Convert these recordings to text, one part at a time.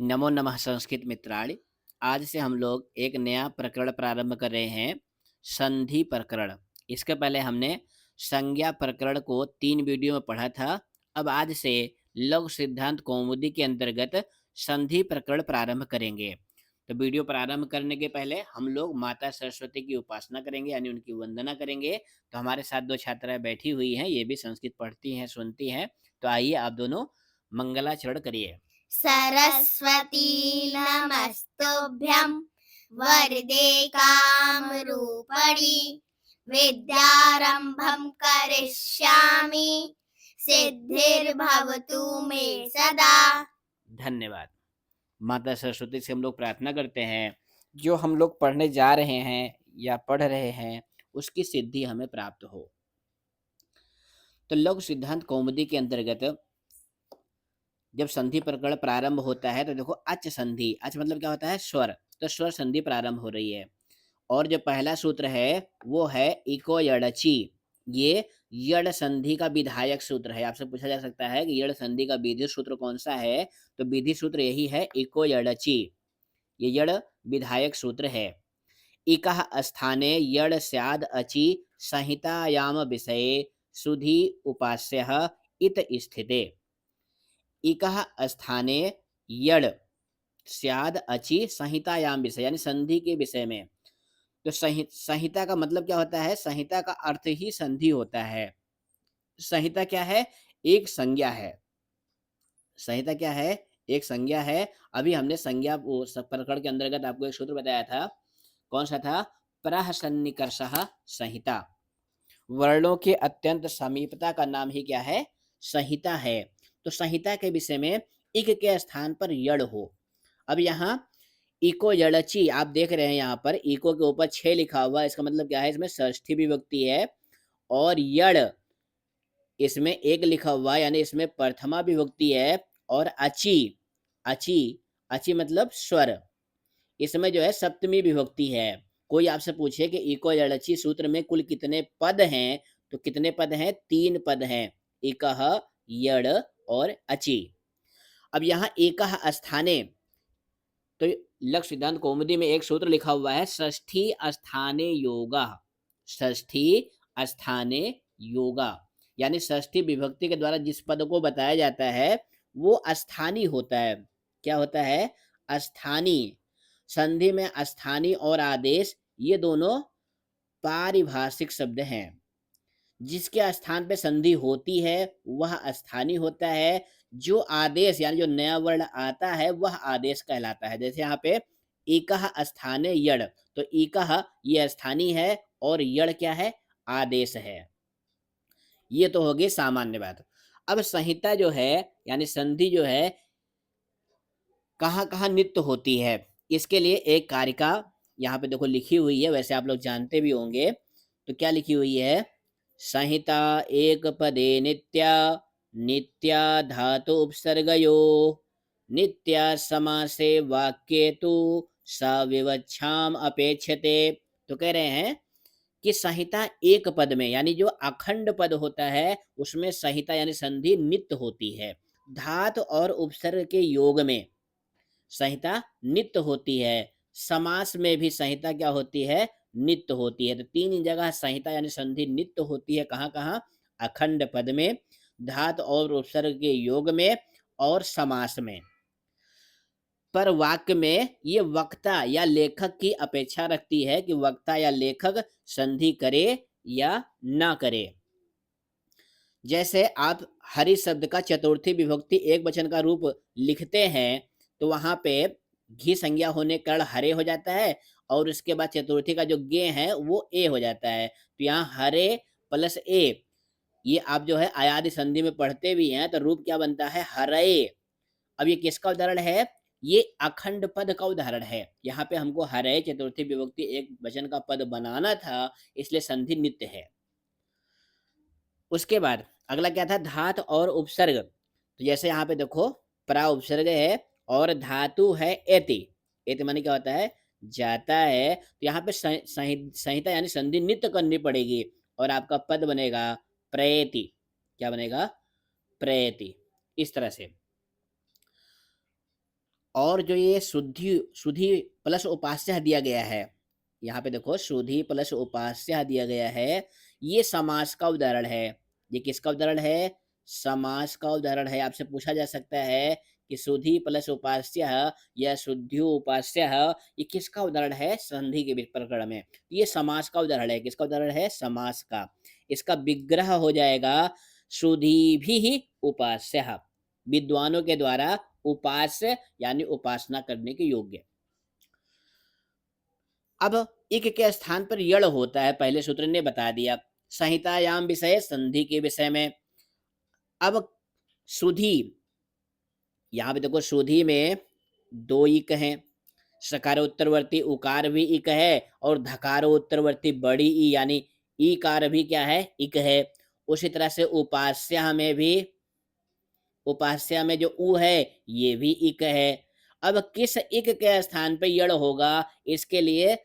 नमो नमः संस्कृत मित्राणि। आज से हम लोग एक नया प्रकरण प्रारंभ कर रहे हैं, संधि प्रकरण। इसके पहले हमने संज्ञा प्रकरण को 3 वीडियो में पढ़ा था। अब आज से लघु सिद्धांत कौमुदी के अंतर्गत संधि प्रकरण प्रारंभ करेंगे। तो वीडियो प्रारंभ करने के पहले हम लोग माता सरस्वती की उपासना करेंगे, यानी उनकी वंदना करेंगे। तो हमारे साथ 2 छात्राएँ बैठी हुई हैं, ये भी संस्कृत पढ़ती हैं, सुनती हैं। तो आइए आप दोनों मंगलाचरण करिए। सरस्वती नमस्तुभ्यं वरदे कामरूपिणि विद्यारम्भं करिष्यामि सिद्धिर्भवतु मे सदा। धन्यवाद। माता सरस्वती से हम लोग प्रार्थना करते हैं, जो हम लोग पढ़ने जा रहे हैं या पढ़ रहे हैं, उसकी सिद्धि हमें प्राप्त हो। तो लघु सिद्धांत कौमुदी के अंतर्गत जब संधि प्रकरण प्रारंभ होता है तो देखो अच संधि, अच मतलब क्या होता है? स्वर। तो स्वर संधि प्रारंभ हो रही है। और जो पहला सूत्र है वो है इको यड़चि। ये यड़ संधि का विधायक सूत्र है। आपसे पूछा जा सकता है कि यड़ संधि का विधि सूत्र कौन सा है? तो विधि सूत्र यही है, इको यड़चि। ये यड़ विधायक सूत्र है। इकः स्थाने यड़ स्याद् अचि संहितायाम विषये सुधि उपास्यः इत स्थिते। इकः स्थाने यड़ स्याद् अचि संहितायाम विषय, यानी संधि के विषय में। तो संहिता का मतलब क्या होता है? संहिता का अर्थ ही संधि होता है। संहिता क्या है? एक संज्ञा है। संहिता क्या है? एक संज्ञा है। अभी हमने संज्ञा वो प्रकरण के अंतर्गत आपको एक सूत्र बताया था। कौन सा था? प्रहसन्निकर्षः संहिता। वर्णों के अत्यंत समीपता का नाम ही क्या है? संहिता है। तो संहिता के विषय में इक के स्थान पर यड़ हो। अब यहाँ इको यड़चि आप देख रहे हैं, यहाँ पर इको के ऊपर 6 लिखा हुआ है। इसका मतलब क्या है? इसमें षष्ठी विभक्ति है। और यड़ इसमें 1 लिखा हुआ है, यानी इसमें प्रथमा विभक्ति है। और अचि अचि अचि मतलब स्वर, इसमें जो है सप्तमी विभक्ति है। कोई आपसे पूछे कि इको यड़चि सूत्र में कुल कितने पद हैं, तो कितने पद हैं? 3 पद हैं, इकः, यड़ और अचि। अब यहाँ एकः स्थाने, तो लघु सिद्धांत कौमुदी में एक सूत्र लिखा हुआ है, षष्ठी स्थाने योगा। षष्ठी स्थाने योगा, यानी षष्ठी विभक्ति के द्वारा जिस पद को बताया जाता है वो अस्थानी होता है। क्या होता है? अस्थानी। संधि में अस्थानी और आदेश ये दोनों पारिभाषिक शब्द हैं। जिसके स्थान पे संधि होती है वह स्थानीय होता है। जो आदेश यानी जो नया वर्ण आता है वह आदेश कहलाता है। जैसे यहाँ पे एकः स्थाने यड़, तो एकः ये स्थानीय है और यड़ क्या है? आदेश है। ये तो होगी सामान्य बात। अब संहिता जो है यानी संधि जो है कहाँ-कहाँ नित्य होती है, इसके लिए एक कारिका यहाँ पे देखो लिखी हुई है, वैसे आप लोग जानते भी होंगे। तो क्या लिखी हुई है? संहिता एक पदे नित्या, नित्या धातु उपसर्गयोः, नित्या समासे वाक्ये तु सविवक्षाम् अपेक्षते। तो कह रहे हैं कि संहिता एक पद में, यानी जो अखंड पद होता है उसमें संहिता यानी संधि नित्य होती है। धातु और उपसर्ग के योग में संहिता नित्य होती है। समास में भी संहिता क्या होती है? नित्य होती है। तो 3 जगह संहिता यानी संधि नित्य होती है। कहाँ-कहाँ? अखंड पद में, धातु और उपसर्ग के योग में और समास में। पर वाक्य में ये वक्ता या लेखक की अपेक्षा रखती है कि वक्ता या लेखक संधि करे या ना करे। जैसे आप हरि शब्द का चतुर्थी विभक्ति एक वचन का रूप लिखते हैं, तो वहाँ पे घी संज्ञा होने के कारण हरे हो जाता है और उसके बाद चतुर्थी का जो गे है वो ए हो जाता है। तो यहाँ हरे प्लस ए, ये आप जो है अयादि संधि में पढ़ते भी हैं तो रूप क्या बनता है? हरये। अब ये किसका उदाहरण है? ये अखंड पद का उदाहरण है। यहाँ पे हमको हरये चतुर्थी विभक्ति एक वचन का पद बनाना था, इसलिए संधि नित्य है। उसके बाद अगला क्या था? धातु और उपसर्ग। तो जैसे यहाँ पे देखो प्रा उपसर्ग है और धातु है एति। एति माने क्या होता है? जाता है। तो यहाँ पे संहिता यानी संधि नित्य करनी पड़ेगी और आपका पद बनेगा प्रेति। क्या बनेगा? प्रेति। इस तरह से। और जो ये सुधी प्लस उपास्य दिया गया है, यहाँ पे देखो सुधी प्लस उपास्य दिया गया है, ये समास का उदाहरण है। ये किसका उदाहरण है? समास का उदाहरण है। आपसे पूछा जा सकता है कि सुधी प्लस उपास्य या शुद्ध्यो उपास्य ये किसका उदाहरण है संधि के प्रकरण में? ये समास का उदाहरण है। किसका उदाहरण है? समास का। इसका विग्रह हो जाएगा सुधीभिः उपास्यः, विद्वानों के द्वारा उपास्य यानी उपासना करने के योग्य। अब इक के स्थान पर यड़ होता है, पहले सूत्र ने बता दिया। संहितायाम विषय संधि के विषय में। अब सुधी, यहाँ पे देखो सुधी में दो इक हैं, सकारोत्तरवर्ती उकार भी इक है और धकारोत्तरवर्ती बड़ी ई यानी ईकार भी क्या है? इक है। उसी तरह से उपास्या में जो उ है ये भी इक है। अब किस इक के स्थान पे यड़ होगा, इसके लिए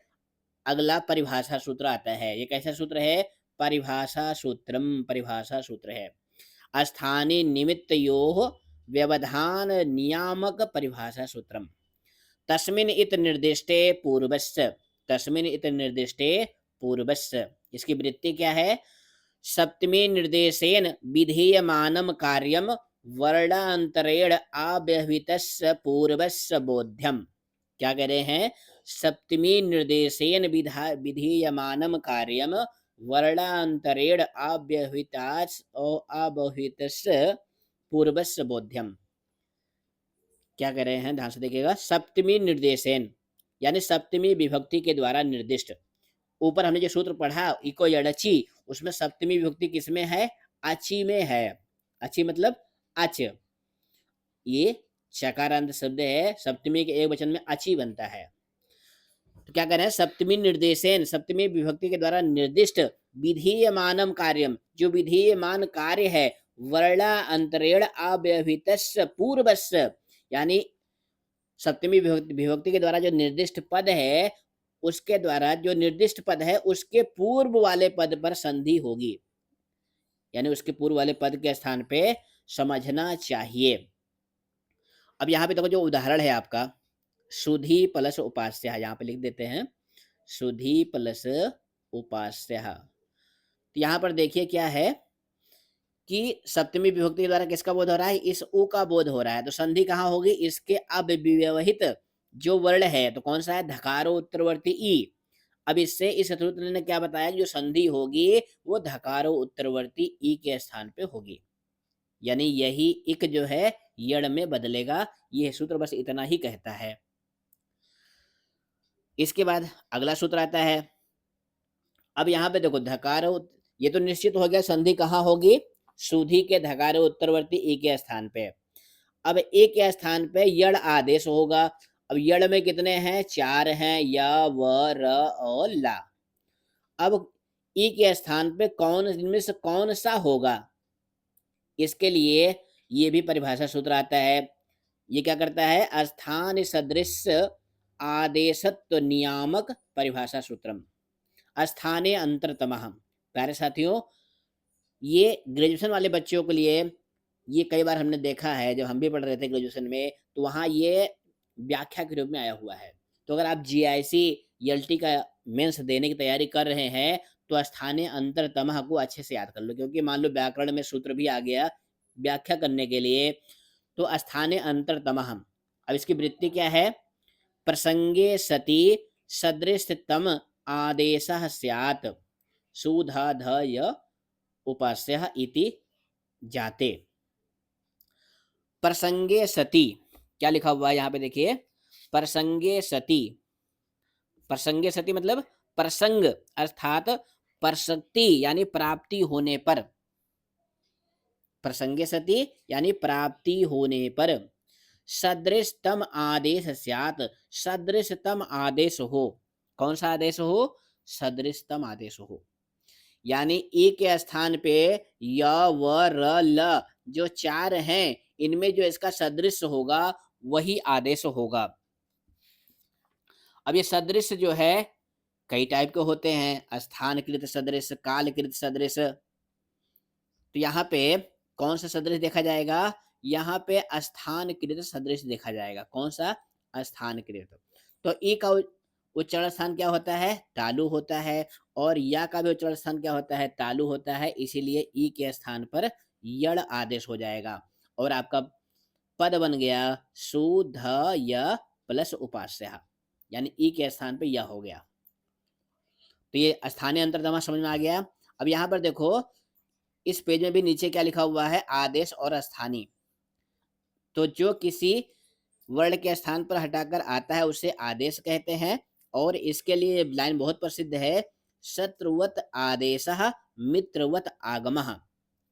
अगला परिभाषा सूत्र आता है। ये कैसा सूत्र है? परिभाषा सूत्र है। स्थानीय निमित्तयोः व्यवधान नियामक परिभाषा सूत्रम। तस्मिन् इत निर्दिष्टे पूर्वस्य, तस्मिन् इत निर्दिष्टे पूर्वस्य, इसकी वृत्ति क्या है? सप्तमी निर्देशेन विधेयमानं कार्यम वर्णांतरेण अव्यवहितस्य पूर्वस्य बोध्यम। क्या कह रहे हैं? सप्तमी निर्देशेन विधीयमानं कार्यम वर्णांतरेण अव्यवहितस्य पूर्वस्य बोध्यम। क्या कह रहे हैं? ध्यान से देखिएगा। सप्तमी निर्देशेन यानी सप्तमी विभक्ति के द्वारा निर्दिष्ट। ऊपर हमने जो सूत्र पढ़ा इको यड़ची, उसमें सप्तमी विभक्ति किसमें है? अची में है। अची मतलब अच, ये चकारांत शब्द है, सप्तमी के एक वचन में अची बनता है। तो क्या कह रहे हैं? सप्तमी निर्देशेन, सप्तमी विभक्ति के द्वारा निर्दिष्ट विधीयमानम कार्यम, जो विधीयमान कार्य है, वर्णांतरेण अव्यवहितस्य पूर्वस्य, यानी सप्तमी विभक्ति के द्वारा जो निर्दिष्ट पद है, उसके द्वारा जो निर्दिष्ट पद है उसके पूर्व वाले पद पर संधि होगी, यानी उसके पूर्व वाले पद के स्थान पे समझना चाहिए। अब यहाँ पे देखो जो उदाहरण है आपका सुधी प्लस उपास्य, यहाँ पे लिख देते हैं सुधी प्लस उपास्य। तो यहाँ पर देखिए क्या है कि सप्तमी विभक्ति के द्वारा किसका बोध हो रहा है? इस उ का बोध हो रहा है। तो संधि कहाँ होगी? इसके अव्यवहित जो वर्ण है, तो कौन सा है? धकारो उत्तरवर्ती ई। अब इससे इस सूत्र ने क्या बताया? जो संधि होगी वो धकारो उत्तरवर्ती ई के स्थान पे होगी, यानी यही इक जो है यड़ में बदलेगा। यह सूत्र बस इतना ही कहता है। इसके बाद अगला सूत्र आता है। अब यहाँ पे देखो धकारो, ये तो निश्चित हो गया संधि कहाँ होगी? सुधी के धकारो उत्तरवर्ती ई के स्थान पे। अब ए के स्थान पे यड़ आदेश होगा। अब यड़ में कितने हैं? 4 हैं, य व र और ला। अब ई के स्थान पे कौन इनमें से कौन सा होगा, इसके लिए ये भी परिभाषा सूत्र आता है। ये क्या करता है? स्थान सदृश आदेशत्व नियामक परिभाषा सूत्रम। स्थानीय अंतरतमः। प्यारे साथियों, ये ग्रेजुएशन वाले बच्चों के लिए ये कई बार हमने देखा है, जब हम भी पढ़ रहे थे ग्रेजुएशन में, तो वहाँ ये व्याख्या के रूप में आया हुआ है। तो अगर आप जीआईसी एलटी का मेंस देने की तैयारी कर रहे हैं तो स्थानीय अंतरतमः को अच्छे से याद कर लो, क्योंकि मान लो व्याकरण में सूत्र भी आ गया व्याख्या करने के लिए, तो स्थानीय अंतरतमः। अब इसकी वृत्ति क्या है? प्रसंगे सति सदृशतम आदेशः स्यात् सुधाधय उपास्यः इति जाते। प्रसंगे सति क्या लिखा हुआ है यहाँ पे देखिए? प्रसंगे सति, प्रसंगे सति मतलब प्रसंग अर्थात प्रसक्ति यानी प्राप्ति होने पर, प्रसंगे सति यानी प्राप्ति होने पर सदृशतम आदेश स्यात्, सदृशतम आदेश हो। कौन सा आदेश हो? सदृशतम आदेश हो, यानी ए के स्थान पे य व र ल जो 4 हैं, इनमें जो इसका सदृश होगा वही आदेश होगा। अब ये सदृश जो है कई टाइप के होते हैं, स्थानकृत सदृश, कालकृत सदृश। तो यहाँ पे कौन सा सदृश देखा जाएगा? यहाँ पे स्थानकृत सदृश देखा जाएगा। कौन सा? स्थानकृत। तो ई का उच्चारण स्थान क्या होता है? तालु होता है। और या का भी उच्चारण स्थान क्या होता है? तालु होता है। इसीलिए ई के स्थान पर यड़ आदेश हो जाएगा और आपका पद बन गया सुध य प्लस उपास्य, यानी ई के स्थान पे य हो गया। तो ये स्थानीय अंतर्दमा समझ में आ गया। अब यहाँ पर देखो, इस पेज में भी नीचे क्या लिखा हुआ है? आदेश और स्थानीय। तो जो किसी वर्ण के स्थान पर हटाकर आता है उसे आदेश कहते हैं। और इसके लिए लाइन बहुत प्रसिद्ध है, शत्रुवत आदेशः मित्रवत आगमः।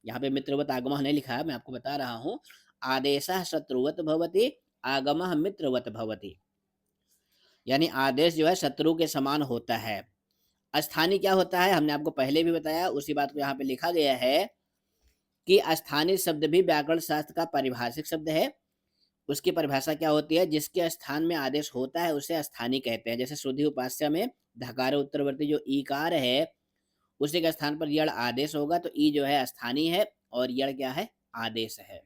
यहाँ पे मित्रवत आगमः नहीं लिखा है, मैं आपको बता रहा हूँ। आदेशः शत्रुवत भवति, आगमः मित्रवत भवति। यानी आदेश जो है शत्रु के समान होता है। स्थानीय क्या होता है? हमने आपको पहले भी बताया, उसी बात को यहाँ पे लिखा गया है कि स्थानीय शब्द भी व्याकरण शास्त्र का पारिभाषिक शब्द है। उसकी परिभाषा क्या होती है? जिसके स्थान में आदेश होता है उसे स्थानीय कहते हैं। जैसे श्रुति उपास्य में धकार उत्तरवर्ती जो ईकार है, उसी के स्थान पर यड़ आदेश होगा, तो ई जो है स्थानीय है और यड़ क्या है? आदेश है।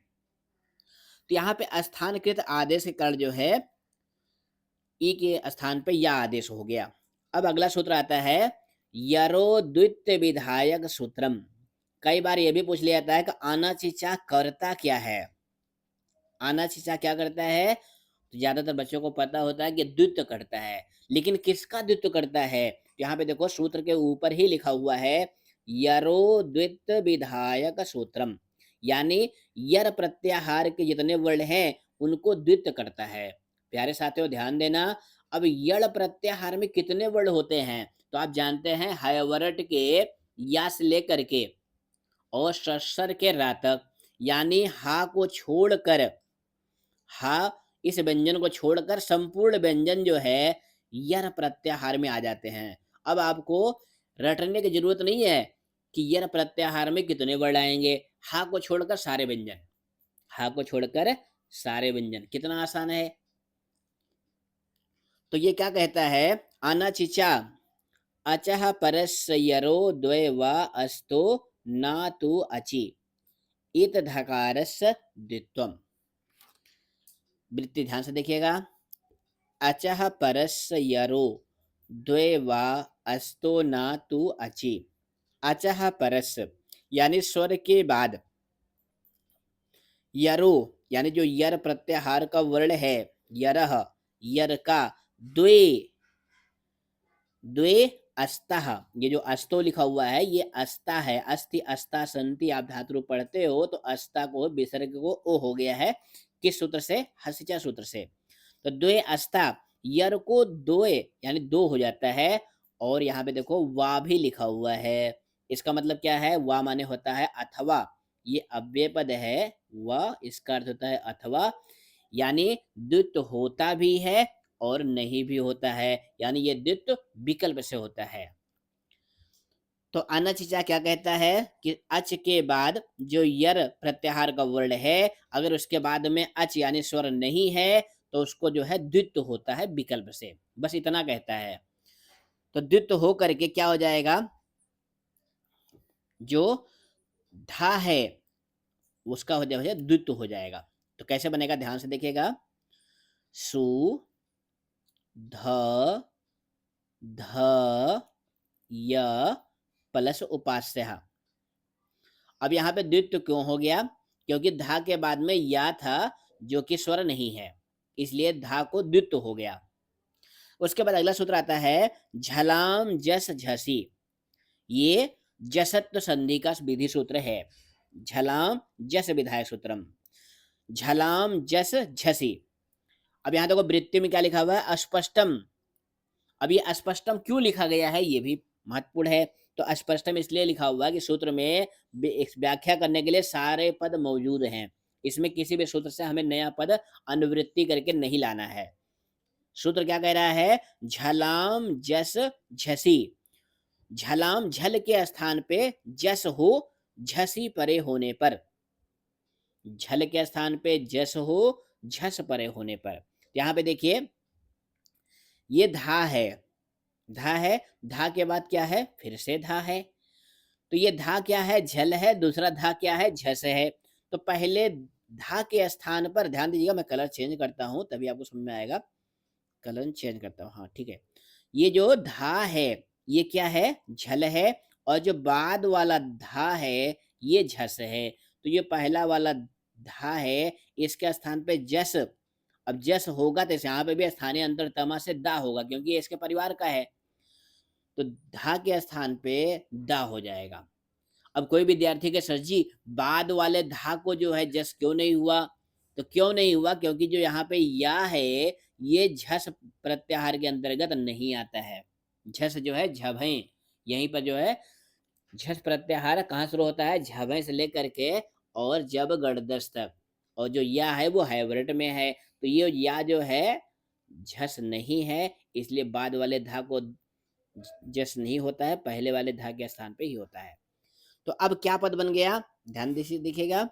तो यहाँ पे स्थानकृत आदेश के कारण जो है ई के स्थान पे या आदेश हो गया। अब अगला सूत्र आता है यरो द्वितीय विधायक सूत्रम। कई बार ये भी पूछ लिया जाता है कि अनचिचा करता क्या है? अनचिचा क्या करता है? तो ज्यादातर बच्चों को पता होता है कि द्वित्व करता है, लेकिन किसका द्वित्व करता है? यहाँ पे देखो सूत्र के ऊपर ही लिखा हुआ है यरो द्वित्व विधायक सूत्रम, यानी यर प्रत्याहार के जितने वर्ण हैं उनको द्वित्व करता है। प्यारे साथियों ध्यान देना, अब यड़ प्रत्याहार में कितने वर्ण होते हैं? तो आप जानते हैं हयवरट के या से लेकर के और सस्सर के रा तक, यानी हा को छोड़कर, हा इस व्यंजन को छोड़कर संपूर्ण व्यंजन जो है यर प्रत्याहार में आ जाते हैं। अब आपको रटने की जरूरत नहीं है कि यर प्रत्याहार में कितने वर्ण आएंगे। हा को छोड़कर सारे व्यंजन, हा को छोड़कर सारे व्यंजन, कितना आसान है। तो ये क्या कहता है? अनचिचा अचह परस्य यरो द्वय वा अस्तो ना तु अचि इत धकारस्य द्वित्वम्। वृत्ति ध्यान से देखिएगा। अचह परस्य यरो द्वे वा अस्तो ना तु अचि। अचह परस्य यानी स्वर के बाद यरो, यानी जो यर प्रत्याहार का वर्ण है यरह, यर का द्वे, द्वे अस्तः, ये जो अस्तो लिखा हुआ है ये अस्ता है। अस्थि अस्ता संति आप धातु रूप पढ़ते हो तो अस्ता को विसर्ग को ओ हो गया है। किस सूत्र से? हसिचा सूत्र से। तो द्वे अस्ता, यर को दोए यानी दो हो जाता है। और यहाँ पे देखो वा भी लिखा हुआ है। इसका मतलब क्या है? वा माने होता है अथवा, ये अव्यय पद है व, इसका अर्थ होता है अथवा, यानी द्वित्व होता भी है और नहीं भी होता है, यानी ये द्वित्व विकल्प से होता है। तो अनचिचा क्या कहता है कि अच के बाद जो यर प्रत्याहार का वर्ण है, अगर उसके बाद में अच यानी स्वर नहीं है तो उसको जो है द्वित्व होता है विकल्प से, बस इतना कहता है। तो द्वित्व हो करके क्या हो जाएगा? जो धा है उसका हो जाएगा द्वित्व हो जाएगा। तो कैसे बनेगा? ध्यान से देखिएगा। सु ध ध य प्लस उपास्य। अब यहाँ पे द्वित्व क्यों हो गया? क्योंकि धा के बाद में या था जो कि स्वर नहीं है, इसलिए धा को द्वित्व हो गया। उसके बाद अगला सूत्र आता है झलाम जस झसी। ये जसत्व संधि का विधि सूत्र है। झलाम जस विधायक सूत्रम, झलाम जस झसी। अब यहाँ देखो वृत्ति में क्या लिखा हुआ है? अस्पष्टम। अब ये अस्पष्टम क्यों लिखा गया है ये भी महत्वपूर्ण है। तो अस्पष्टम इसलिए लिखा हुआ है कि सूत्र में व्याख्या करने के लिए सारे पद मौजूद हैं, इसमें किसी भी सूत्र से हमें नया पद अनुवृत्ति करके नहीं लाना है। सूत्र क्या कह रहा है? झलाम जस झसी। झलाम झल के स्थान पे जस हो, झसी परे होने पर। झल के स्थान पे जस हो, झस परे होने पर। यहाँ पे देखिए ये धा है, धा है, धा के बाद क्या है? फिर से धा है। तो ये धा क्या है? झल है। दूसरा धा क्या है? झस है। तो पहले धा के स्थान पर ध्यान दीजिएगा, मैं कलर चेंज करता हूँ तभी आपको समझ में आएगा। कलर चेंज करता हूँ, हाँ ठीक है। ये जो धा है, ये क्या है? झल है। और जो बाद वाला धा है, ये झस है। तो ये पहला वाला धा है, इसके स्थान पे जस। अब जस होगा तो यहाँ पे भी स्थानीय अंतर तमा से दा होगा, क्योंकि ये इसके परिवार का है। तो धा के स्थान पे दा हो जाएगा। अब कोई विद्यार्थी के सर जी बाद वाले धा को जो है जस क्यों नहीं हुआ? तो क्यों नहीं हुआ? क्योंकि जो यहाँ पे या है, ये झस प्रत्याहार के अंतर्गत नहीं आता है। झस जो है झभें, यहीं पर जो है झस प्रत्याहार कहाँ शुरू होता है? झभें से लेकर के और जब गड़दस तक। और जो या है वो हाइब्रिड में है, तो ये या जो है झस नहीं है, इसलिए बाद वाले धा को जस नहीं होता है, पहले वाले धा के स्थान पे ही होता है। तो अब क्या पद बन गया? ध्यान दीजिए, दिखेगा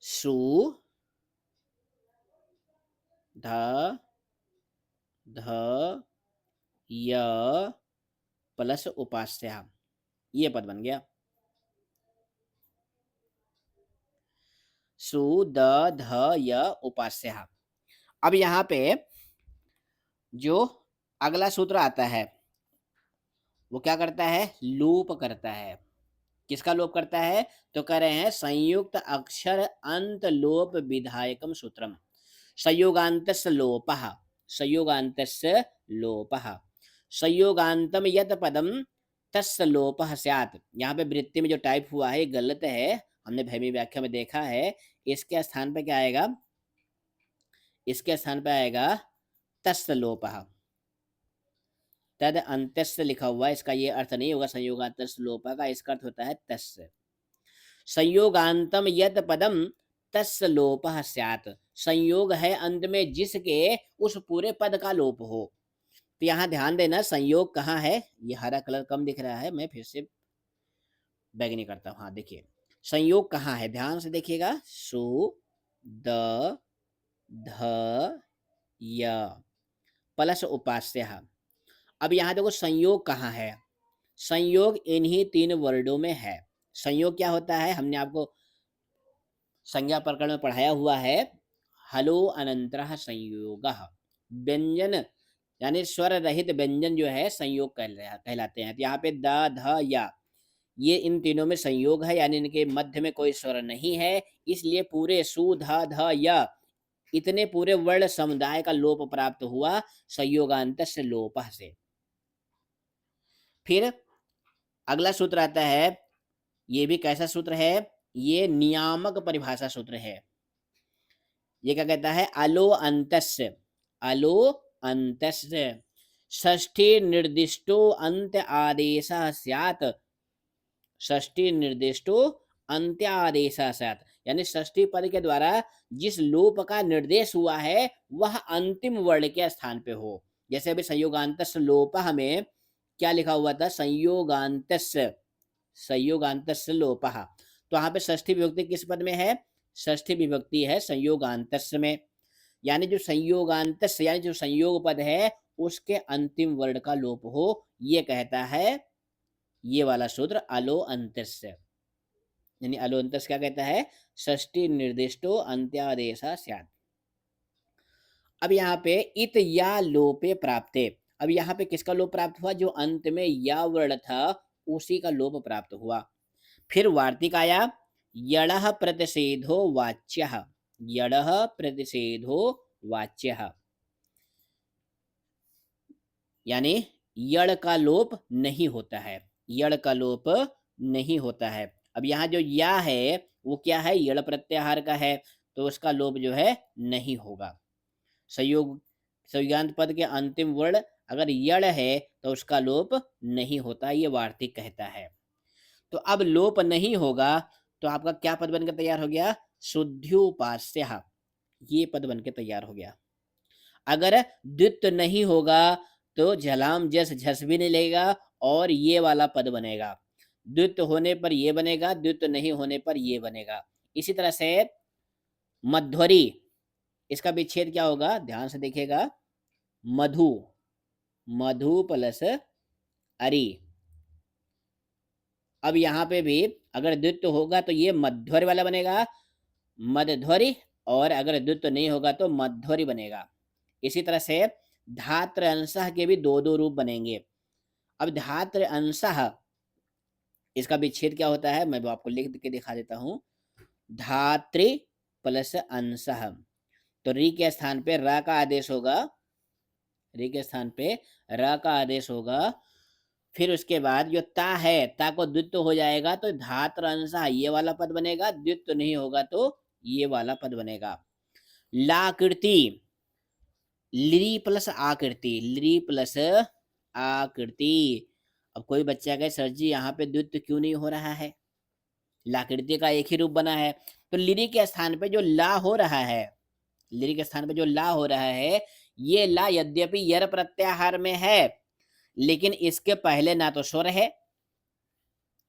सु ध ध य प्लस उपास्या, ये पद बन गया। सु द ध य उपास्या। अब यहाँ पे जो अगला सूत्र आता है वो क्या करता है? लोप करता है। किसका लोप करता है? तो कह रहे हैं संयुक्त अक्षर अंत लोप विधायकम सूत्रम। संयोगान्तस्य लोपः, संयोगान्तस्य लोपः, संयोगान्तम यत् पदम तस्य लोपः स्यात्। यहाँ पे वृत्ति में जो टाइप हुआ है ये गलत है, हमने भैमी व्याख्या में देखा है। इसके स्थान पे क्या आएगा? इसके स्थान पे आएगा तस्य लोपः। तद अंतस्य लिखा हुआ है, इसका ये अर्थ नहीं होगा संयोगान्तस्य लोपः का, इसका अर्थ होता है तस्य। संयोगान्तम यत् पदम तस्य लोपः स्यात्। संयोग है अंत में जिसके उस पूरे पद का लोप हो। तो यहाँ ध्यान देना संयोग कहाँ है? ये हरा कलर कम दिख रहा है, मैं फिर से बैगनी करता हूँ। हाँ देखिए संयोग कहाँ है, ध्यान से देखिएगा। सु द ध य प्लस उपास्यः। अब यहाँ देखो संयोग कहाँ है? संयोग इन्हीं तीन वर्डों में है। संयोग क्या होता है? हमने आपको संज्ञा प्रकरण में पढ़ाया हुआ है। हलो अनंतरः संयोगः। व्यंजन यानी स्वर रहित व्यंजन जो है संयोग कहलाते हैं। तो यहाँ पे द ध या ये इन तीनों में संयोग है, यानी इनके मध्य में कोई स्वर नहीं है, इसलिए पूरे सु ध ध य इतने पूरे वर्ण समुदाय का लोप प्राप्त हुआ संयोगांत से लोपः से। फिर अगला सूत्र आता है, ये भी कैसा सूत्र है? ये नियामक परिभाषा सूत्र है। ये क्या कहता है? अलो अंतस्य, अलो अंतस्य षष्ठी निर्दिष्टो अंत आदेश स्यात्। षष्ठी निर्दिष्टो अंत्यादेशा स्यात्, यानी षष्ठी पद के द्वारा जिस लोप का निर्देश हुआ है वह अंतिम वर्ण के स्थान पे हो। जैसे अभी संयोगांतस्य लोपः में क्या लिखा हुआ था? संयोगांतस्य, संयोगांतस्य लोपः। तो यहाँ पे षष्ठी विभक्ति किस पद में है? षष्ठी विभक्ति है संयोगांतस्य में। यानी जो संयोगांतस्य यानी जो संयोग पद है उसके अंतिम वर्ण का लोप हो, ये कहता है ये वाला सूत्र अलो अंतस्य। यानी अलो अंतस्य क्या कहता है? षष्ठी निर्दिष्टो अंत्यादेशा स्यात्। अब यहाँ पे इत या लोपे प्राप्ते। अब यहाँ पे किसका लोप प्राप्त हुआ? जो अंत में या वर्ण था उसी का लोप प्राप्त हुआ। फिर वार्तिक आया, यणः प्रतिषेधो वाच्यः, यणः प्रतिषेधो वाच्यः, यानी यण का लोप नहीं होता है, यण का लोप नहीं होता है। अब यहाँ जो या है वो क्या है? यण प्रत्याहार का है, तो उसका लोप जो है नहीं होगा। संयोग संयुगांत पद के अंतिम वर्ण अगर यण है तो उसका लोप नहीं होता, ये वार्तिक कहता है। तो अब लोप नहीं होगा तो आपका क्या पद बनकर तैयार हो गया? शुद्ध्युपास्यः, ये पद बनकर तैयार हो गया। अगर द्वित्व नहीं होगा तो झलाम जस झस भी नहीं लगेगा और ये वाला पद बनेगा। द्वित्व होने पर ये बनेगा, द्वित्व नहीं होने पर ये बनेगा। इसी तरह से मध्वरी, इसका विच्छेद क्या होगा? ध्यान से देखिएगा, मधु, मधु प्लस अरि। अब यहाँ पे भी अगर द्वित्व होगा तो ये मध्वर वाला बनेगा, मध्यध्वरि, और अगर द्वित्व नहीं होगा तो मध्वरि बनेगा। इसी तरह से धात्र अंशः के भी दो दो रूप बनेंगे। अब धात्र अंशः, इसका विच्छेद क्या होता है मैं वो आपको लिख के दिखा देता हूँ। धात्री प्लस अंशः, तो री के स्थान पे र का आदेश होगा, री के स्थान पे र का आदेश होगा। फिर उसके बाद जो ता है, ता को द्वित्व हो जाएगा तो धात्र अंशः ये वाला पद बनेगा, द्वित्व नहीं होगा तो ये वाला पद बनेगा। लाकृति, ली प्लस आकृति, ली प्लस आकृति। अब कोई बच्चा कहे सर जी यहाँ पे द्वित्व क्यों नहीं हो रहा है, लाकृति का एक ही रूप बना है। तो लिरी के स्थान पे जो ला हो रहा है, लिरी के स्थान पे जो ला हो रहा है, ये ला यद्यपि यर प्रत्याहार में है, लेकिन इसके पहले ना तो स्वर है,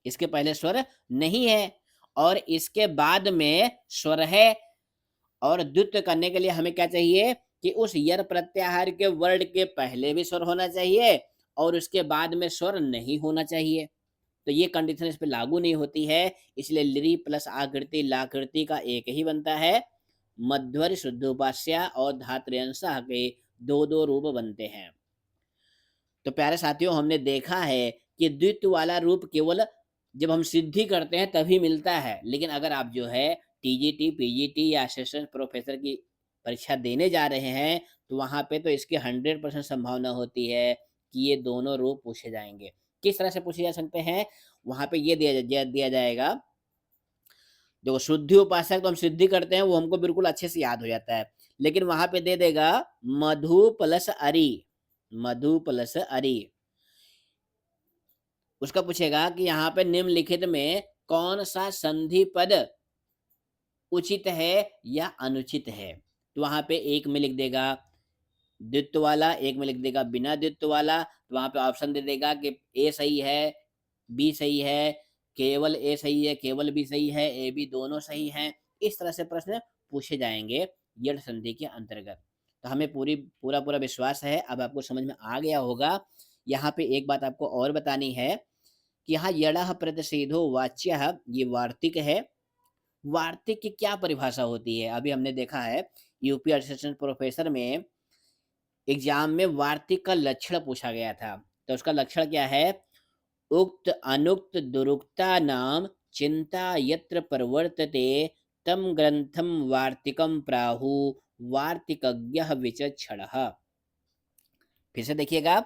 इसके पहले स्वर नहीं है, और इसके बाद में स्वर है। और द्वित्व करने के लिए हमें क्या चाहिए कि उस यर प्रत्याहार के वर्ड के पहले भी स्वर होना चाहिए और उसके बाद में स्वर नहीं होना चाहिए। तो ये कंडीशन इस पे लागू नहीं होती है, इसलिए लिरी प्लस आकृति लाकृति का एक ही बनता है। मध्वर शुद्धोपास्या और धात्र्यंशः के दो दो रूप बनते हैं। तो प्यारे साथियों, हमने देखा है कि द्वित्व वाला रूप केवल जब हम सिद्धि करते हैं तभी मिलता है, लेकिन अगर आप जो है टीजीटी, पीजीटी या असिस्टेंट प्रोफेसर की परीक्षा देने जा रहे हैं, तो वहाँ पे तो इसकी 100% संभावना होती है कि ये दोनों रूप पूछे जाएँगे। किस तरह से पूछे जा सकते हैं? वहाँ पे ये दिया जाएगा, देखो शुद्धि उपासक तो हम सिद्धि करते हैं, वो हमको बिल्कुल अच्छे से याद हो जाता है। लेकिन वहाँ पे दे देगा मधु प्लस अरि, मधु प्लस अरि। उसका पूछेगा कि यहाँ पे निम्नलिखित में कौन सा संधि पद उचित है या अनुचित है? तो वहाँ पे एक में लिख देगा द्वित्व वाला, एक में लिख देगा बिना द्वित्व वाला। तो वहाँ पे ऑप्शन दे देगा कि ए सही है, बी सही है, केवल ए सही है, केवल बी सही है, ए बी दोनों सही हैं। इस तरह से प्रश्न पूछे जाएँगे यण संधि के अंतर्गत। तो हमें पूरा विश्वास है अब आपको समझ में आ गया होगा। यहाँ पे एक बात आपको और बतानी है कि यहाँ यणः प्रतिषेधो वाच्यः ये वार्तिक है। वार्तिक की क्या परिभाषा होती है? अभी हमने देखा है यूपी असिस्टेंट प्रोफेसर में एग्जाम में वार्तिक का लक्षण पूछा गया था। तो उसका लक्षण क्या है? उक्त अनुक्त दुरुक्ता नाम चिंता यत्र प्रवर्तते तम ग्रंथम वार्तिकम प्राहु वार्तिकज्ञः विचक्षणः। फिर से देखिएगा,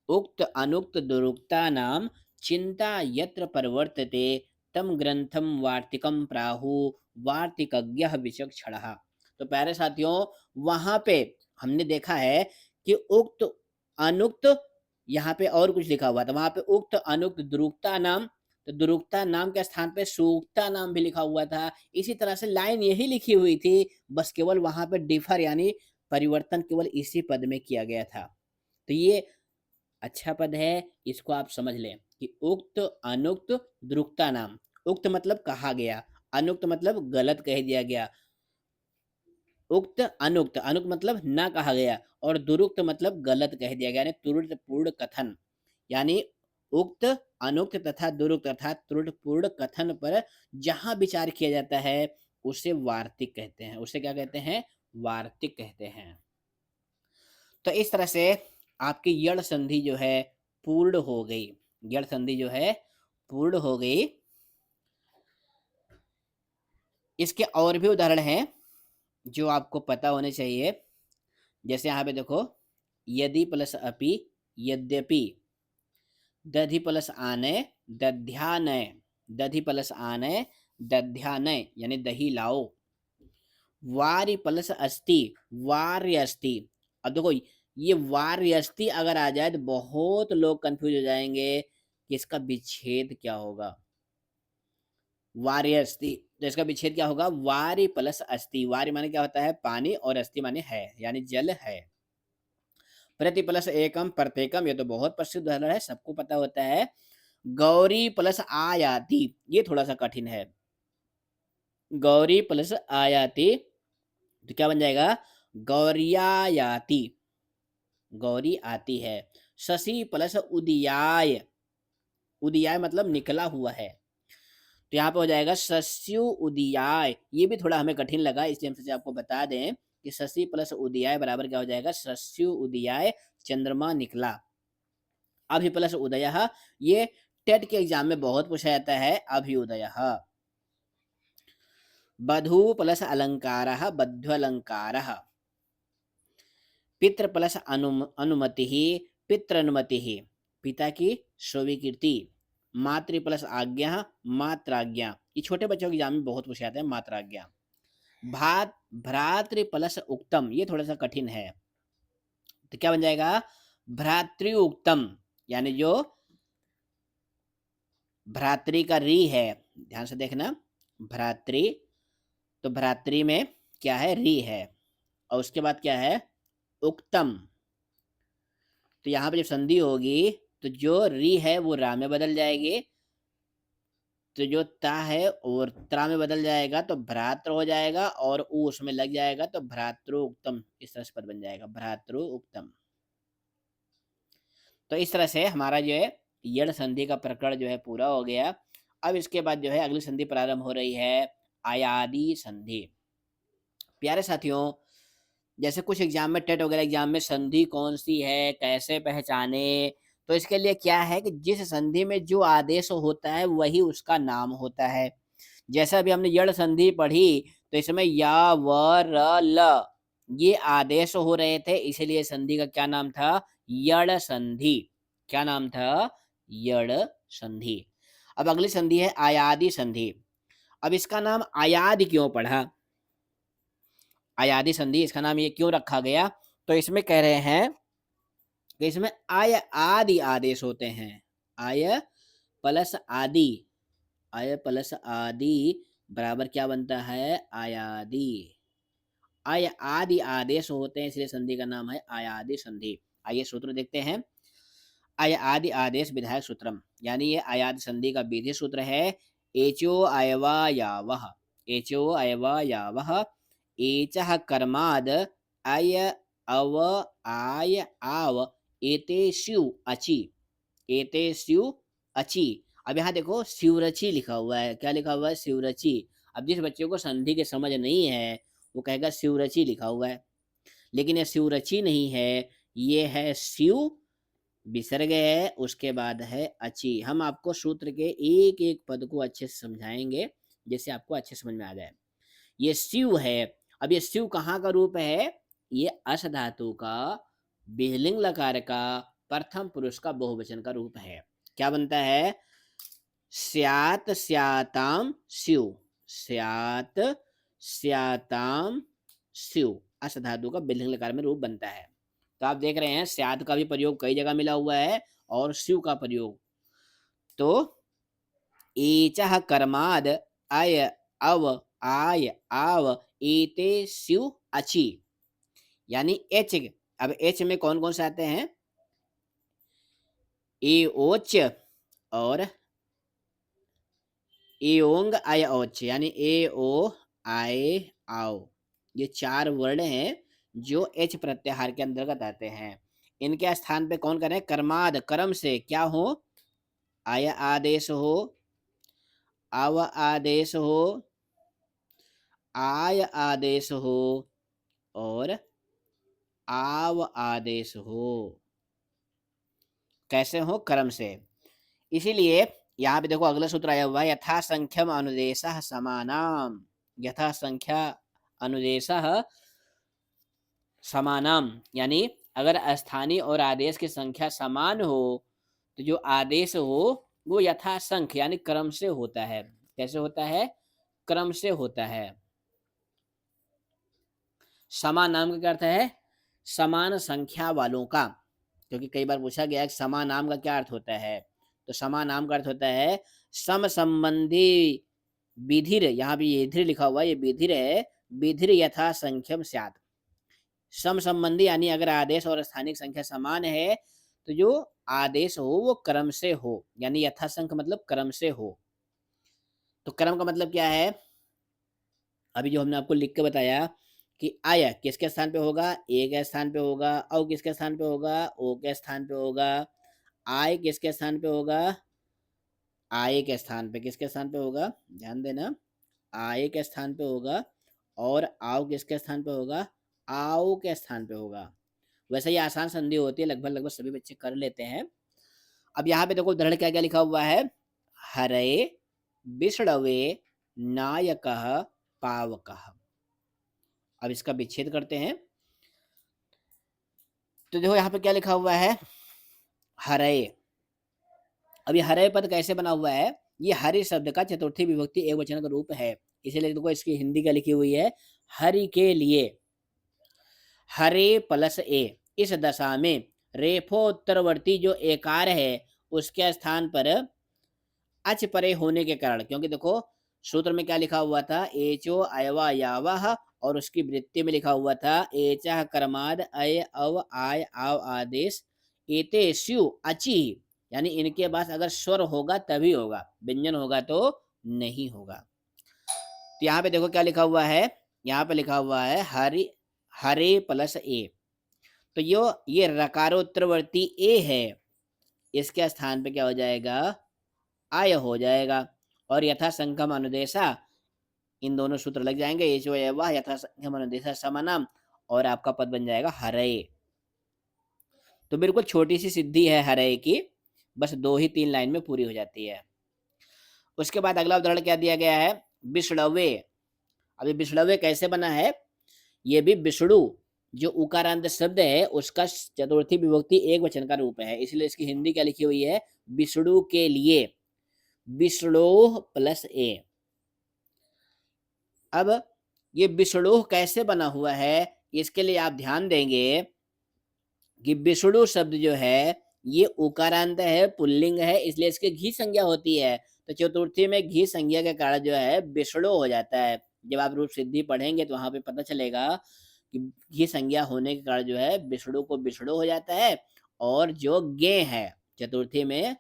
उक्त अनुक्त दुरुक्ता नाम चिंता यत्र प्रवर्तते तम ग्रंथम वार्तिकम प्राहु वार्तिकज्ञः विचक्षणः। तो प्यारे साथियों, वहां पे हमने देखा है कि उक्त अनुक्त, यहाँ पे और कुछ लिखा हुआ था, वहां पे उक्त अनुक्त दुरुक्ता नाम, तो दुरुक्ता नाम के स्थान पे सूक्ता नाम भी लिखा हुआ था। इसी तरह से लाइन यही लिखी हुई थी, बस केवल वहां पे डिफर यानी परिवर्तन केवल इसी पद में किया गया था। तो ये अच्छा पद है, इसको आप समझ लें कि उक्त अनुक्त द्रुक्ता नाम। उक्त मतलब कहा गया, अनुक्त मतलब गलत कह दिया गया। उक्त अनुक्त, अनुक्त मतलब ना कहा गया, और दुरुक्त मतलब गलत कह दिया गया, यानी त्रुटिपूर्ण कथन। यानी उक्त अनुक्त तथा दुरुक्त अर्थात त्रुटिपूर्ण कथन पर जहां विचार किया जाता है उसे वार्तिक कहते हैं। उसे क्या कहते हैं? वार्तिक कहते हैं। तो इस तरह से आपकी यण संधि जो है पूर्ण हो गई, यण संधि जो है पूर्ण हो गई। इसके और भी उदाहरण हैं जो आपको पता होने चाहिए। जैसे यहाँ पे देखो, यदि प्लस अपि, यद्यपि, दधि प्लस आनय, दध्यानय, दधि प्लस आनय, दध्यानय यानी दही लाओ। वार्य प्लस अस्ति, वार्य अस्ति। अब देखो ये वार्य अस्ति अगर आ जाए तो बहुत लोग कंफ्यूज हो जाएंगे कि इसका विच्छेद क्या होगा। वार्य अस्ति, तो इसका विच्छेद क्या होगा? वार्य प्लस अस्ति। वार्य माने क्या होता है? पानी, और अस्ति माने है, यानी जल है। प्रति प्लस एकम प्रत्येकम, ये तो बहुत प्रसिद्ध उदाहरण है, सबको पता होता है। गौरी प्लस आयाति, ये थोड़ा सा कठिन है। गौरी प्लस आयाति तो क्या बन जाएगा? गौरियायाति, गौरी आती है। शशि प्लस उदियाय, उदियाय मतलब निकला हुआ है। तो यहाँ पे हो जाएगा शस्यु उदयाय। ये भी थोड़ा हमें कठिन लगा, इसलिए हम सोचे आपको बता दें कि शशि प्लस उदयाय बराबर क्या हो जाएगा, शस्यु उदयाय चंद्रमा निकला। अभि प्लस उदयः, ये टेट के एग्जाम में बहुत पूछा जाता है, अभ्युदयः। बधू प्लस अलंकारः, बध्वलंकारः। पितृ प्लस अनुमति, पितृनुमति, पिता की स्वीकृति। मातृ प्लस आज्ञा, मात्राज्ञा। ये छोटे बच्चों के एग्जाम में बहुत पूछे जाते हैं, मात्राज्ञा। भ्रातृ प्लस उक्तम, ये थोड़ा सा कठिन है, तो क्या बन जाएगा, भ्रातृ उक्तम, यानी जो भ्रातृ का री है, ध्यान से देखना, भ्रातृ, तो भ्रातृ में क्या है, री है, और उसके बाद क्या है, उक्तम। तो यहाँ पे जब संधि होगी तो जो री है वो रा में बदल जाएगी, तो जो ता है और त्रा में बदल जाएगा, तो भ्रातृ हो जाएगा, और ऊ उसमें लग जाएगा, तो भ्रातृ उक्तम, इस तरह से पद बन जाएगा, भ्रातृ उक्तम। तो इस तरह से हमारा जो है यण संधि का प्रकरण जो है पूरा हो गया। अब इसके बाद जो है अगली संधि प्रारंभ हो रही है, आयादी संधि। प्यारे साथियों, जैसे कुछ एग्जाम में, टेट वगैरह एग्जाम में संधि कौन सी है, कैसे पहचाने, तो इसके लिए क्या है कि जिस संधि में जो आदेश होता है वही उसका नाम होता है। जैसा अभी हमने यड़ संधि पढ़ी, तो इसमें या व र ल ये आदेश हो रहे थे, इसीलिए संधि का क्या नाम था, यड़ संधि। क्या नाम था, यड़ संधि। अब अगली संधि है आयादी संधि। अब इसका नाम आयाद क्यों पढ़ा, आयादी संधि इसका नाम ये क्यों रखा गया, तो इसमें कह रहे हैं कि इसमें आय आदि आदेश होते हैं। आय प्लस आदि, आय प्लस आदि बराबर क्या बनता है, आयादी। आय आदि आदेश होते हैं, इसलिए संधि का नाम है आयादी संधि। आइए सूत्र देखते हैं। आय आदि आदेश विधायक सूत्रम, यानी ये आयाद संधि का विधि सूत्र है। एचो अयवा यावह, एचो अयवा यावह, एचः कर्माद अय अव आय आव, एते स्यु अचि, एते स्यु अचि। अब यहाँ देखो स्युरचि लिखा हुआ है, क्या लिखा हुआ है, स्युरचि। अब जिस बच्चे को संधि के समझ नहीं है वो कहेगा स्युरचि लिखा हुआ है, लेकिन ये स्युरचि नहीं है, ये है स्यु विसर्ग है, उसके बाद है अचि। हम आपको सूत्र के एक एक पद को अच्छे से समझाएंगे, जिससे आपको अच्छे समझ में आ जाए। ये स्यु है। अब ये स्यु कहाँ का रूप है, ये अस धातु का विहलिंग लकार का प्रथम पुरुष का बहुवचन का रूप है। क्या बनता है, स्यात स्याताम स्यु, स्यात स्याताम स्यु, अस धातु का विहलिंग लकार में रूप बनता है। तो आप देख रहे हैं स्यात का भी प्रयोग कई जगह मिला हुआ है, और स्यु का प्रयोग। तो एचः कर्माद अय अव आय आव, एते स्यु अचि, यानी एच। अब एच में कौन कौन से आते हैं, ए ओच और एओंग आय ओच, यानी ए ओ आय आओ। ये चार वर्ण हैं जो एच प्रत्याहार के अंतर्गत आते हैं। इनके स्थान पे कौन करें, कर्माद, कर्म से क्या हो, आय आदेश हो, आव आदेश हो, आय आदेश हो, और आव आदेश हो। कैसे हो, कर्म से। इसीलिए यहाँ पे देखो अगला सूत्र आया हुआ है, यथा संख्यम अनुदेशः समानाम, यथा संख्या अनुदेशः समानाम, यानी अगर स्थानीय और आदेश की संख्या समान हो तो जो आदेश हो वो यथा संख्य यानी क्रम से होता है। कैसे होता है, क्रम से होता है। समान नाम का क्या अर्थ है, समान संख्या वालों का, क्योंकि कई बार पूछा गया है कि समान नाम का क्या अर्थ होता है, तो समान नाम का अर्थ होता है सम संबंधी विधिर, यहाँ भी ये धीर लिखा हुआ है, ये विधिर है, विधिर यथा संख्यम स्यात्। सम संबंधी यानी अगर आदेश और स्थानिक संख्या समान है तो जो आदेश हो वो क्रम से हो, यानी यथासंख्य मतलब क्रम से हो। तो क्रम का मतलब क्या है, अभी जो हमने आपको लिख के बताया कि आय किसके स्थान पे होगा, ए के स्थान पे होगा, औ किसके स्थान पे होगा, ओ के स्थान पे होगा, आय किसके स्थान पे होगा, आए के स्थान पे, किसके स्थान पे होगा? ध्यान देना, आए के स्थान पे होगा और आओ किसके स्थान पे होगा? आओ के स्थान पे होगा। वैसे ये आसान संधि होती है, लगभग-लगभग सभी बच्चे कर लेते हैं। अब यहाँ पे देखो उदाहरण क्या-क्या लिखा हुआ है? हरये, बिसड़वे, नायकः, पावकः। अब इसका विच्छेद करते हैं। तो देखो यहाँ पे क्या लिखा हुआ है? हरये। अब ये हरय पद कैसे बना हुआ है? ये हरि शब्द का चतुर्थी विभक्ति एकवचन का रूप है। इसीलिए देखो इसकी हिंदी क्या लिखी हुई है? हरि के लिए। हरे प्लस ए। इस दशा में रेफोत्तरवर्ती जो एकार है उसके स्थान पर अच परे होने के कारण, क्योंकि देखो सूत्र में क्या लिखा हुआ था? एचो अयवा यावह, और उसकी वृत्ति में लिखा हुआ था एचः कर्माद अय अव आय आव आदेश एते स्यु अचि, यानी इनके पास अगर स्वर होगा तभी होगा, व्यंजन होगा तो नहीं होगा। तो यहाँ पे देखो क्या लिखा हुआ है? यहाँ पे लिखा हुआ है हरि, हरे प्लस ए। तो यो ये रकारोत्तरवर्ती ए है, इसके स्थान पे क्या हो जाएगा? आय हो जाएगा। और यथा संख्यम अनुदेशा, इन दोनों सूत्र लग जाएंगे, एचो एवा यथा संख्यम अनुदेशा समानाम, और आपका पद बन जाएगा हरये। तो बिल्कुल छोटी सी सिद्धि है हरये की, बस 2 ही 3 लाइन में पूरी हो जाती है। उसके बाद अगला उदाहरण क्या दिया गया है? बिसड़वे। अब ये बिसड़वे कैसे बना है? ये भी बिसड़ू जो उकारांत शब्द है उसका चतुर्थी विभक्ति एक वचन का रूप है, इसलिए इसकी हिंदी क्या लिखी हुई है? बिसड़ू के लिए। बिसड़ोह प्लस ए। अब ये बिसड़ोह कैसे बना हुआ है? इसके लिए आप ध्यान देंगे कि बिसड़ू शब्द जो है ये उकारांत है, पुल्लिंग है, इसलिए इसकी घी संज्ञा होती है। तो चतुर्थी में घी संज्ञा के कारण जो है बिसड़ो हो जाता है। जब आप रूप सिद्धि पढ़ेंगे तो वहां पे पता चलेगा कि घी संज्ञा होने के कारण जो है बिसड़ो को बिसड़ो हो जाता है। और जो गे है चतुर्थी में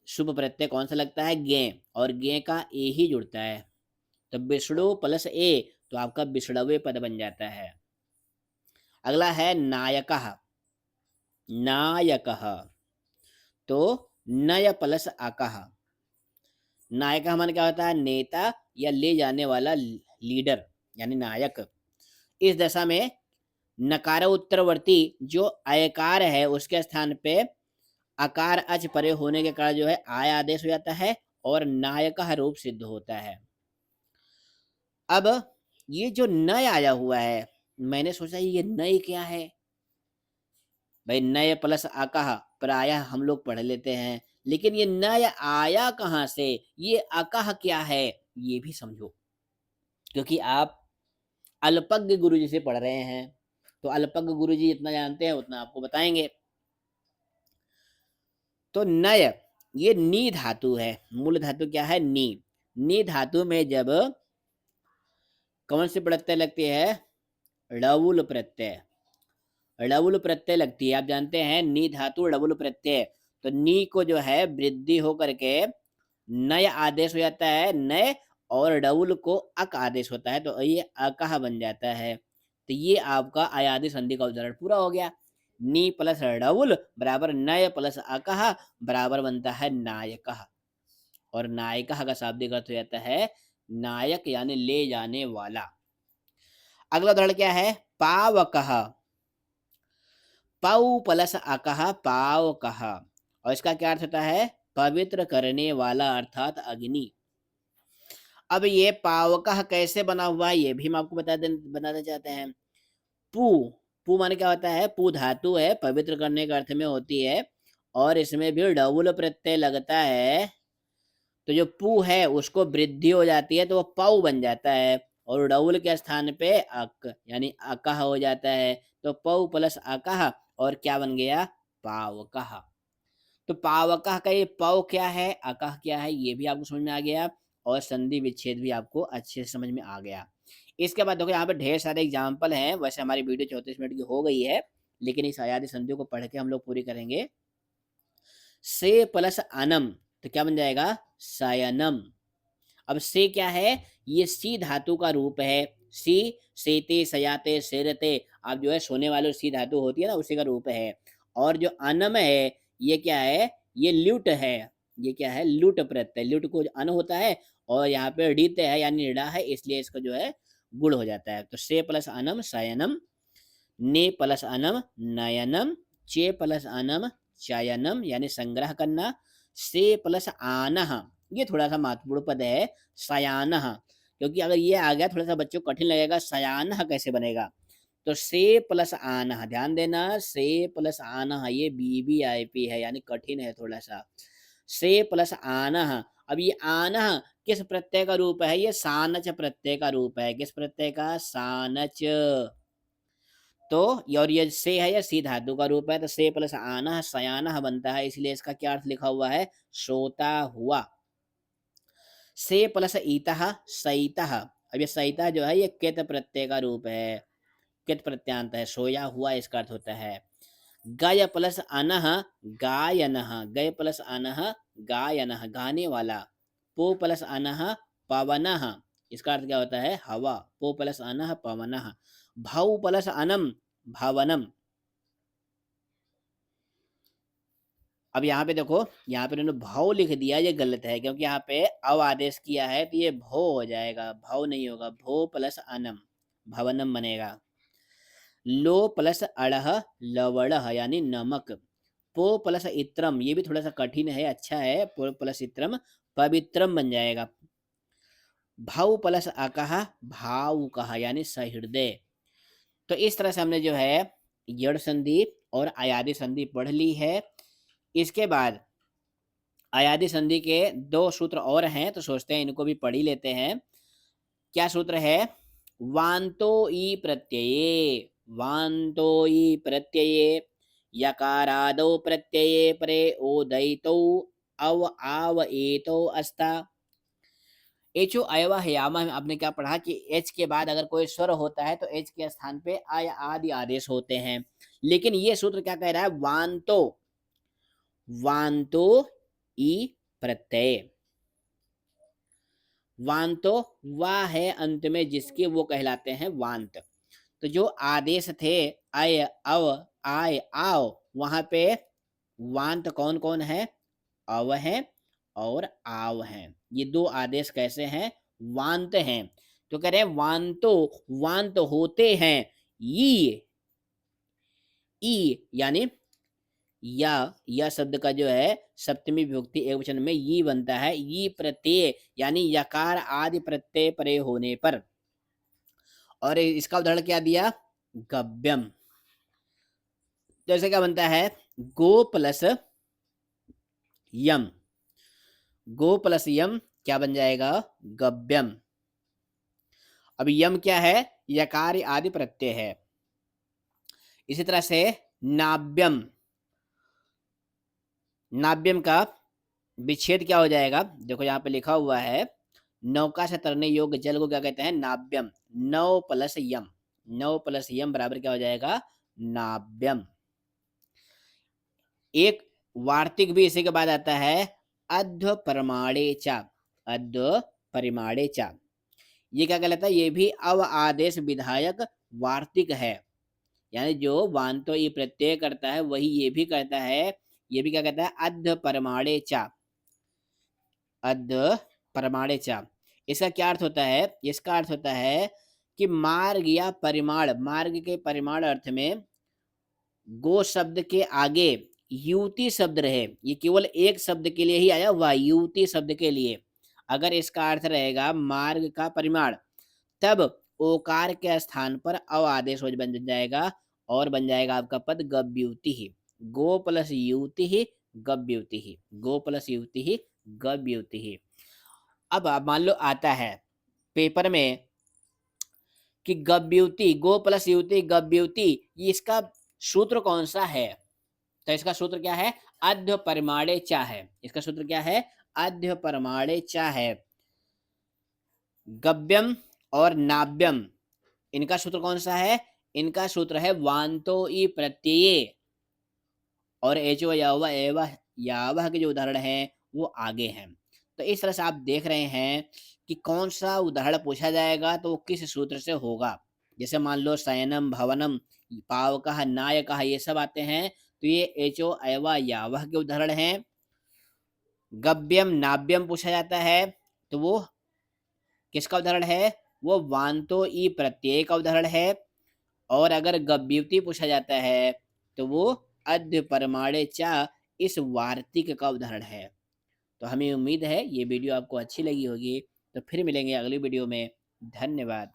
शुभ प्रत्यय कौन सा लगता है? गे, और गे का ए ही जुड़ता है। तो बिसड़ो प्लस ए, तो आपका बिसड़वे पद बन जाता है। अगला है नायकः। नायकः, तो नय प्लस आकः। नायकः माने क्या होता है? नेता या ले जाने वाला, लीडर यानी नायक। इस दशा में नकार उत्तरवर्ती जो अयकार है उसके स्थान पे अकार अच परे होने के कारण जो है आय आदेश हो जाता है और नायकः रूप सिद्ध होता है। अब ये जो नय आया हुआ है, मैंने सोचा ये नय क्या है? भाई नय प्लस आकाह प्रायः हम लोग पढ़ लेते हैं, लेकिन ये नय आया कहाँ से? ये अकाह क्या है? ये भी समझो, क्योंकि आप अल्पज्ञ गुरुजी से पढ़ रहे हैं, तो अल्पज्ञ गुरुजी जितना जानते हैं उतना आपको बताएंगे। तो नय ये नी धातु है, मूल धातु क्या है? नी। नी धातु में जब कौन सी प्रत्यय लगती है? ड़वुल प्रत्यय। ड़वुल प्रत्यय लगती है, आप जानते हैं नी धातु ड़वुल प्रत्यय। तो नी को जो है वृद्धि होकर के नय आदेश हो जाता है, नय, और ड़वुल को अक आदेश होता है, तो ये अकह बन जाता है। तो ये आपका अयादि संधि का उदाहरण पूरा हो गया। नी प्लस ड़वुल बराबर नय प्लस अकह बराबर बनता है नायकः, और नायकः का शाब्दिक अर्थ हो जाता है नायक यानी ले जाने वाला। अगला उदाहरण क्या है? पावकः। पौ प्लस अकः पावकः, और इसका क्या अर्थ होता है? पवित्र करने वाला अर्थात अग्नि। अब ये पावकः कैसे बना हुआ है ये भी हम आपको बताना चाहते हैं। पू, पू माने क्या होता है? पू धातु है, पवित्र करने के अर्थ में होती है, और इसमें भी डबुल प्रत्यय लगता है। तो जो पू है उसको वृद्धि हो जाती है तो वो पौ बन जाता है, और डबुल के स्थान पे अक यानी अकह हो जाता है। तो पौ प्लस अकह, और क्या बन गया? पावकः। तो पावकः का ये पौ क्या है, अकह क्या है, ये भी आपको समझ में आ गया, और संधि विच्छेद भी आपको अच्छे से समझ में आ गया। इसके बाद देखो यहाँ पे ढेर सारे एग्जाम्पल हैं। वैसे हमारी वीडियो 34 मिनट की हो गई है, लेकिन इस अयादि संधियों को पढ़ के हम लोग पूरी करेंगे। से प्लस अनम, तो क्या बन जाएगा? शयनम। अब से क्या है? ये सी धातु का रूप है। सी, सेते, सयाते, सेरते, आप जो है सोने वाले सी धातु होती है ना, उसी का रूप है। और जो अनम है ये क्या है? ये ल्यूट है, ये क्या है, लुट प्रत्यय, लुट को जो अन होता है और यहाँ पे ऋत है यानी ऋड़ा है, इसलिए इसका जो है गुण हो जाता है। तो से प्लस अनम शयनम, ने प्लस अनम नयनम, चे प्लस अनम चयनम यानी संग्रह करना, से प्लस आनह, ये थोड़ा सा महत्वपूर्ण पद है, शयानह, क्योंकि अगर ये आ गया थोड़ा सा बच्चों को कठिन लगेगा, शयानह कैसे बनेगा। तो से प्लस आनह, ध्यान देना, से प्लस आनह ये बीबीआईपी है यानी कठिन है थोड़ा सा। से प्लस आनह, अब ये आनह किस प्रत्यय का रूप है, ये सानच प्रत्यय का रूप है, किस प्रत्यय का, सानच। तो और ये से है, या सी धातु का रूप है, तो से प्लस आनह शयानह बनता है, इसलिए इसका क्या अर्थ लिखा हुआ है, सोता हुआ। से प्लस ईतः सईतः, अब ये सईतः जो है ये कित प्रत्यय का रूप है, कित प्रत्यांत है, सोया हुआ इसका अर्थ होता है। गय प्लस अनह गायनः, गय प्लस अनह गायनः गाने वाला। पो प्लस अनह पवनः, इसका अर्थ क्या होता है, हवा। पो प्लस अनह पवनः। भौ प्लस अनम भवनम। अब यहाँ पे देखो, यहाँ पे उन्होंने भाव लिख दिया, ये गलत है क्योंकि यहाँ पे अव आदेश किया है तो ये भो हो जाएगा, भाव नहीं होगा, भो प्लस अनम भवनम बनेगा। लो प्लस अड़ह लवड़ह यानी नमक। पो प्लस इत्रम, ये भी थोड़ा सा कठिन है, अच्छा है, पो प्लस इत्रम पवित्रम बन जाएगा। भाव प्लस अकह भावुकः यानी सहृदय। तो इस तरह से हमने जो है यड़ संधि और अयादि संधि पढ़ ली है। इसके बाद अयादि संधि के दो सूत्र और हैं, तो सोचते हैं इनको भी पढ़ ही लेते हैं। क्या सूत्र है, वांतो ई प्रत्यये, वांतो ई प्रत्यये, यकारादौ प्रत्यये परे ओदयितौ अव आव एतो अस्ता। एचो अयवा हयामा में आपने क्या पढ़ा कि एच के बाद अगर कोई स्वर होता है तो एच के स्थान पे आय आदि आदेश होते हैं, लेकिन ये सूत्र क्या कह रहा है, वांतो, वांतो ई प्रत्यय, वांतो वाह है अंत में जिसके, वो कहलाते हैं वांत। तो जो आदेश थे अय अव आय आओ, वहां पे वांत कौन कौन है, अव है और आव है, ये दो आदेश कैसे हैं, वांत हैं। तो कह रहे हैं वांतो, वांत होते हैं, ई, ई यानी या शब्द का जो है सप्तमी विभक्ति एक वचन में ये बनता है, ये प्रत्यय यानी यकार आदि प्रत्यय परे होने पर। और इसका उदाहरण क्या दिया, गव्यम, जैसे क्या बनता है, गो प्लस यम, गो प्लस यम क्या बन जाएगा, गव्यम। अब यम क्या है, यकार आदि प्रत्यय है। इसी तरह से नाभ्यम, नाभ्यम का विच्छेद क्या हो जाएगा, देखो यहाँ पे लिखा हुआ है, नौका से तरने योग्य जल को क्या कहते हैं, नाभ्यम। नौ प्लस यम, नौ प्लस यम बराबर क्या हो जाएगा, नाभ्यम। एक वार्तिक भी इसी के बाद आता है, अध्व परमाणे चा, अध्व परिमाणे चा, ये क्या कहलाता है, ये भी अव आदेश विधायक वार्तिक है, यानी जो वांतो ये प्रत्यय करता है वही ये भी करता है, ये भी क्या कहता है, अध्व परमाणे चा, अध्व परमाणे चा। इसका क्या अर्थ होता है, इसका अर्थ होता है कि मार्ग या परिमाण, मार्ग के परिमाण अर्थ में गो शब्द के आगे युति शब्द रहे, ये केवल एक शब्द के लिए ही आया हुआ, युति शब्द के लिए। अगर इसका अर्थ रहेगा मार्ग का परिमाण, तब ओकार के स्थान पर अव आदेश हो बन जाएगा और बन जाएगा आपका पद गव्युति ही, गो प्लस युति ही गव्युति ही, गो प्लस युति ही गव्युति ही। अब आप मान लो आता है पेपर में कि गव्युति, गो प्लस युति गव्युति, ये इसका सूत्र कौन सा है, तो इसका सूत्र क्या है, अध्व परिमाणे चा है, इसका सूत्र क्या है, अध्व परिमाणे चा है। गव्यम और नाभ्यम, इनका सूत्र कौन सा है, इनका सूत्र है वांतो ई प्रत्यय, और एचो यावह एवह यावह के जो उदाहरण हैं वो आगे हैं। तो इस तरह से आप देख रहे हैं कि कौन सा उदाहरण पूछा जाएगा तो वो किस सूत्र से होगा। जैसे मान लो शयनम भवनम पावकः नायकः ये सब आते हैं, तो ये एचो एवह यावह के उदाहरण हैं। गव्यम नाव्यम पूछा जाता है तो वो किसका उदाहरण है? वो वांतो ई प्रत्यय का उदाहरण है। और अगर गव्युति पूछा जाता है तो वो अद्य परमाणे चा इस वार्तिक का उदाहरण है। तो हमें उम्मीद है ये वीडियो आपको अच्छी लगी होगी। तो फिर मिलेंगे अगली वीडियो में। धन्यवाद।